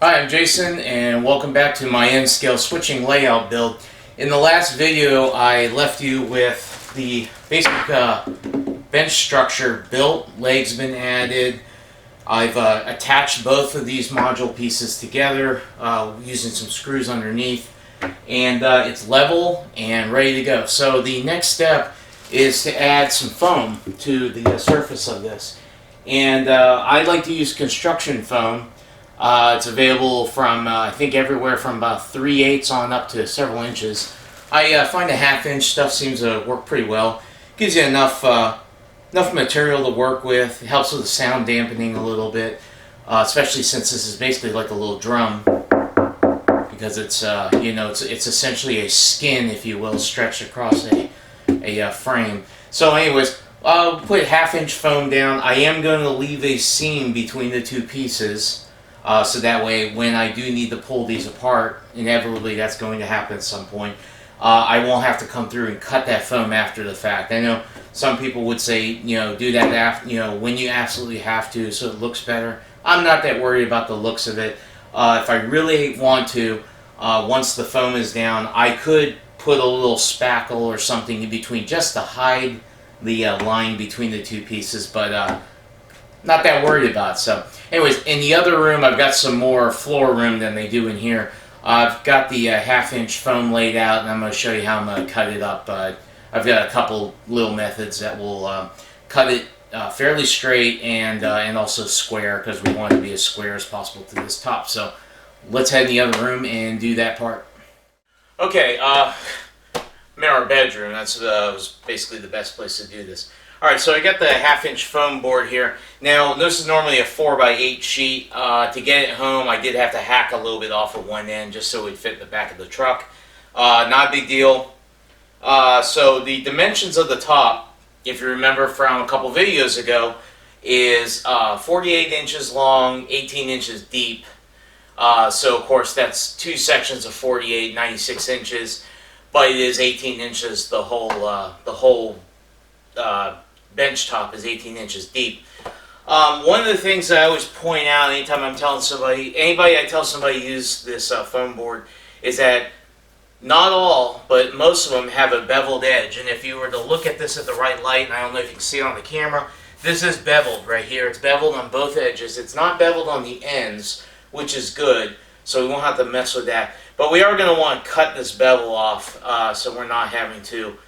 Hi, I'm Jason, and welcome back to my N-scale switching layout build. In the last video, I left you with the basic bench structure built. Legs been added. I've attached both of these module pieces together using some screws underneath, and it's level and ready to go. So the next step is to add some foam to the surface of this, and I like to use construction foam. It's available from, I think, everywhere from about 3/8 on up to several inches. I find a 1/2 inch stuff seems to work pretty well. Gives you enough material to work with. It helps with the sound dampening a little bit, especially since this is basically like a little drum, because it's it's essentially a skin, if you will, stretched across a frame. So, anyways, I'll put 1/2 inch foam down. I am going to leave a seam between the two pieces. So that way, when I do need to pull these apart, inevitably that's going to happen at some point, I won't have to come through and cut that foam after the fact. I know some people would say, do that after, when you absolutely have to, so it looks better. I'm not that worried about the looks of it. If I really want to, once the foam is down, I could put a little spackle or something in between just to hide the line between the two pieces, but not that worried about it. So anyways, in the other room, I've got some more floor room than they do in here. I've got the 1/2 inch foam laid out, and I'm going to show you how I'm going to cut it up. I've got a couple little methods that will cut it fairly straight and also square, because we want it to be as square as possible to this top. So let's head in the other room and do that part. Okay, I'm in our bedroom. That was basically the best place to do this. Alright, so I got the 1/2 inch foam board here. Now, this is normally a 4x8 sheet. To get it home, I did have to hack a little bit off of one end just so it would fit in the back of the truck. Not a big deal. So the dimensions of the top, if you remember from a couple videos ago, is 48 inches long, 18 inches deep. So of course that's two sections of 48, 96 inches, but it is 18 inches. The whole bench top is 18 inches deep. One of the things that I always point out anytime I'm telling anybody I tell somebody use this foam board, is that not all, but most of them have a beveled edge. And if you were to look at this at the right light, and I don't know if you can see it on the camera, this is beveled right here. It's beveled on both edges. It's not beveled on the ends, which is good, so we won't have to mess with that. But we are going to want to cut this bevel off, so we're not having to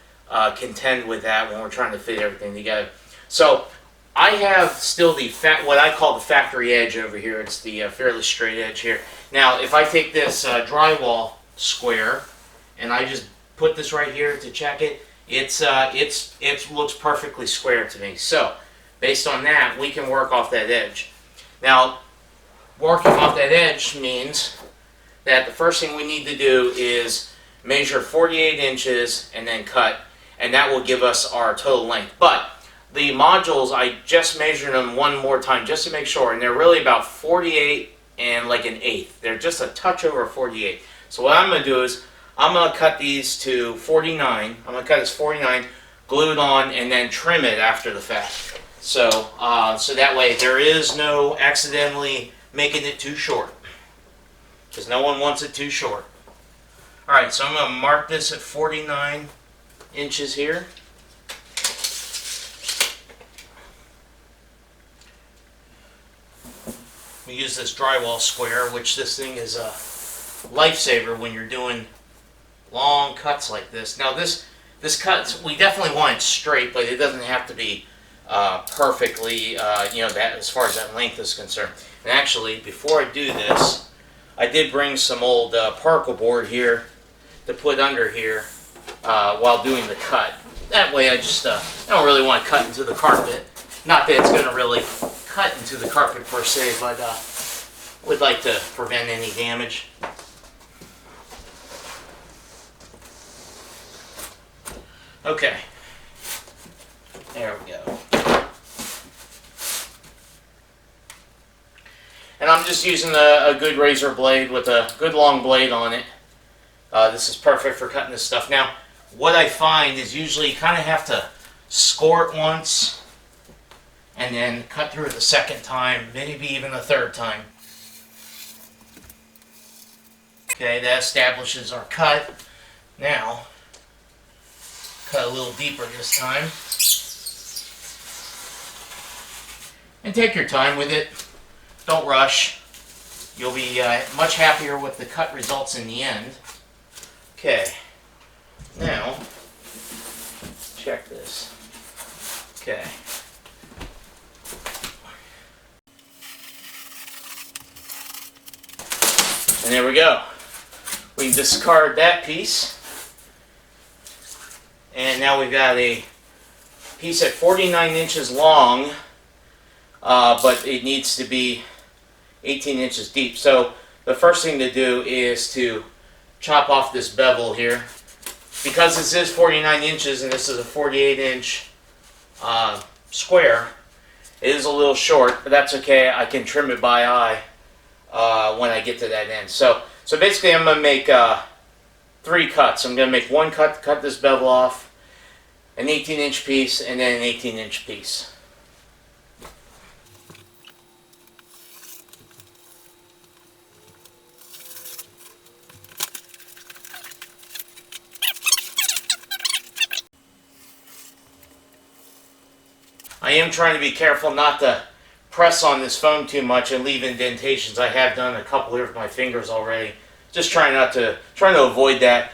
contend with that when we're trying to fit everything together. So I have still what I call the factory edge over here. It's the fairly straight edge here. Now, if I take this drywall square and I just put this right here to check it, it looks perfectly square to me. So based on that, we can work off that edge. Now, working off that edge means that the first thing we need to do is measure 48 inches and then cut, and that will give us our total length. But the modules, I just measured them one more time just to make sure, and they're really about 48 and like 1/8. They're just a touch over 48. So what I'm going to do is I'm going to cut these to 49. I'm going to cut this 49, glue it on, and then trim it after the fact. So so that way there is no accidentally making it too short, because no one wants it too short. Alright, so I'm going to mark this at 49 inches here. We use this drywall square, which this thing is a lifesaver when you're doing long cuts like this. Now this cut, we definitely want it straight, but it doesn't have to be perfectly, that as far as that length is concerned. And actually, before I do this, I did bring some old particle board here to put under here while doing the cut. That way I don't really want to cut into the carpet. Not that it's going to really cut into the carpet per se, but would like to prevent any damage. Okay, there we go. And I'm just using a good razor blade with a good long blade on it. This is perfect for cutting this stuff. Now, what I find is usually you kind of have to score it once and then cut through it the second time, maybe even the third time. Okay, that establishes our cut. Now, cut a little deeper this time. And take your time with it. Don't rush. You'll be much happier with the cut results in the end. Okay, now, check this. Okay. And there we go. We can discard that piece. And now we've got a piece at 49 inches long, but it needs to be 18 inches deep. So the first thing to do is to chop off this bevel here. Because this is 49 inches and this is a 48-inch square, it is a little short, but that's okay. I can trim it by eye when I get to that end. So basically I'm going to make 3 cuts. I'm going to make one cut to cut this bevel off, an 18-inch piece, and then an 18-inch piece. I am trying to be careful not to press on this foam too much and leave indentations. I have done a couple here with my fingers already. Just trying to avoid that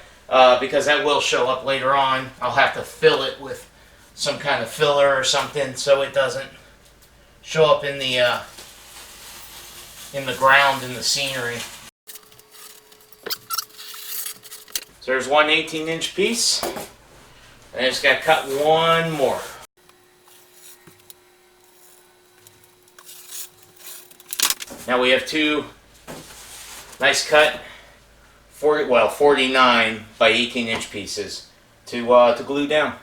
because that will show up later on. I'll have to fill it with some kind of filler or something so it doesn't show up in the ground in the scenery. So there's one 18-inch piece, and I just got to cut one more. Now we have 2 nice cut 49 by 18-inch pieces to glue down.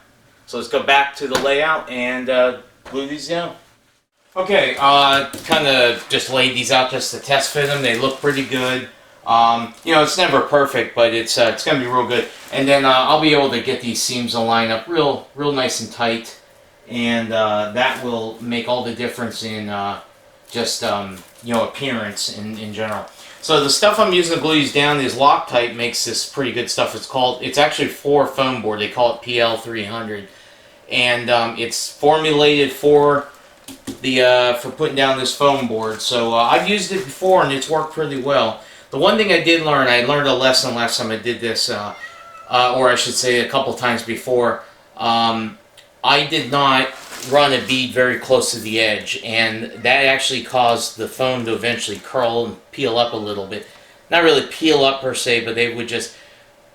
So let's go back to the layout and glue these down. Okay, kind of just laid these out just to test fit them. They look pretty good. You know, it's never perfect, but it's going to be real good. And then I'll be able to get these seams to line up real nice and tight, and that will make all the difference in just you know, appearance in general. So the stuff I'm using to glue these down is Loctite. Makes this pretty good stuff. It's actually for foam board. They call it PL300, and it's formulated for the for putting down this foam board. So I've used it before and it's worked pretty well. The one thing I did learn, I learned a lesson last time I did this, or I should say a couple times before. I did not run a bead very close to the edge, and that actually caused the foam to eventually curl and peel up a little bit. Not really peel up per se, but they would just,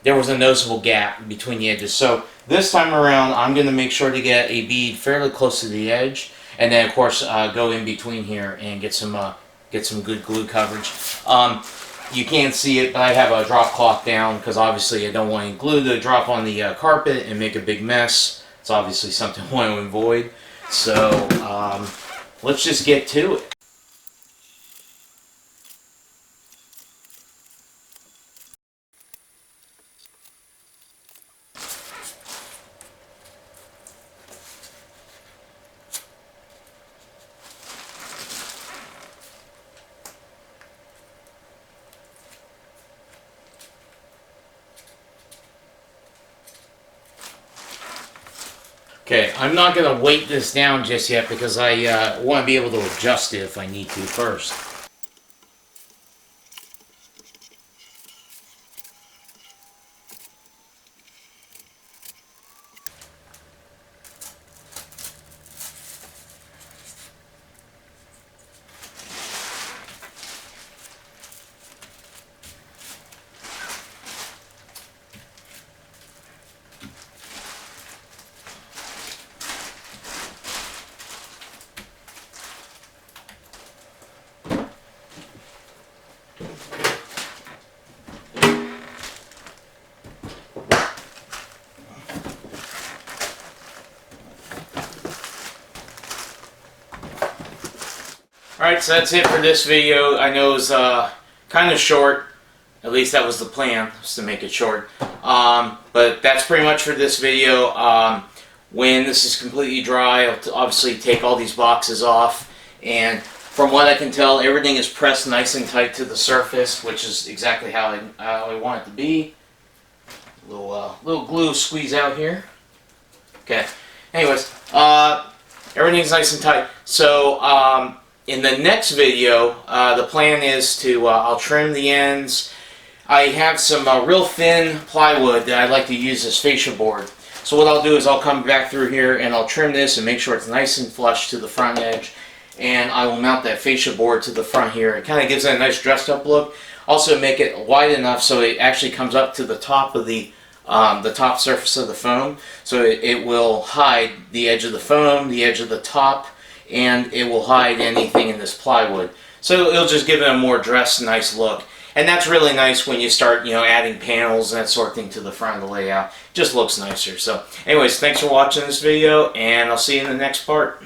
there was a noticeable gap between the edges. So this time around I'm going to make sure to get a bead fairly close to the edge, and then of course go in between here and get some good glue coverage. You can't see it, but I have a drop cloth down because obviously I don't want glue to drop on the carpet and make a big mess. It's obviously something I want to avoid. So let's just get to it. Okay, I'm not going to weight this down just yet because I want to be able to adjust it if I need to first. Alright, so that's it for this video. I know it was kind of short. At least that was the plan, was to make it short. But that's pretty much for this video. When this is completely dry, I'll obviously take all these boxes off and From what I can tell, everything is pressed nice and tight to the surface, which is exactly how I want it to be. Little glue squeeze out here. Okay. Anyways, everything's nice and tight. So in the next video, the plan is to I'll trim the ends. I have some real thin plywood that I like to use as fascia board. So what I'll do is I'll come back through here and I'll trim this and make sure it's nice and flush to the front edge. And I will mount that fascia board to the front here. It kind of gives it a nice dressed up look. Also make it wide enough so it actually comes up to the top of the top surface of the foam. So it will hide the edge of the foam, the edge of the top, and it will hide anything in this plywood. So it'll just give it a more dressed, nice look. And that's really nice when you start, adding panels and that sort of thing to the front of the layout. It just looks nicer. So anyways, thanks for watching this video, and I'll see you in the next part.